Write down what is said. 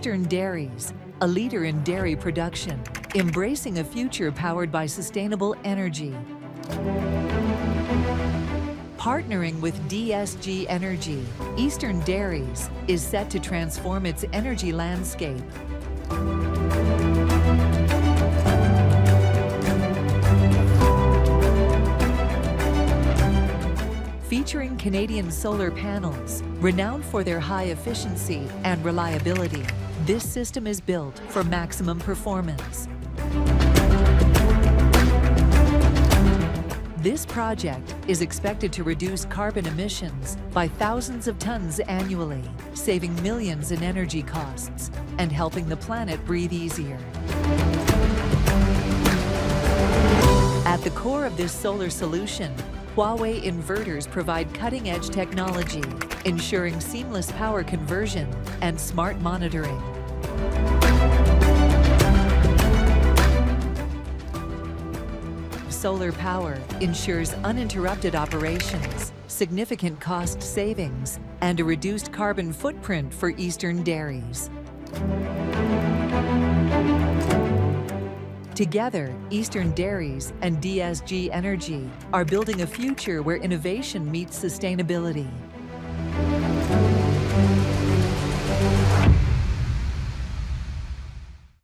Eastern Dairies, a leader in dairy production, embracing a future powered by sustainable energy. Partnering with DSG Energy, Eastern Dairies is set to transform its energy landscape. Featuring Canadian solar panels, renowned for their high efficiency and reliability, this system is built for maximum performance. This project is expected to reduce carbon emissions by thousands of tons annually, saving millions in energy costs and helping the planet breathe easier. At the core of this solar solution, Huawei inverters provide cutting-edge technology, ensuring seamless power conversion and smart monitoring. Solar power ensures uninterrupted operations, significant cost savings, and a reduced carbon footprint for Eastern Dairies. Together, Eastern Dairies and DSG Energy are building a future where innovation meets sustainability.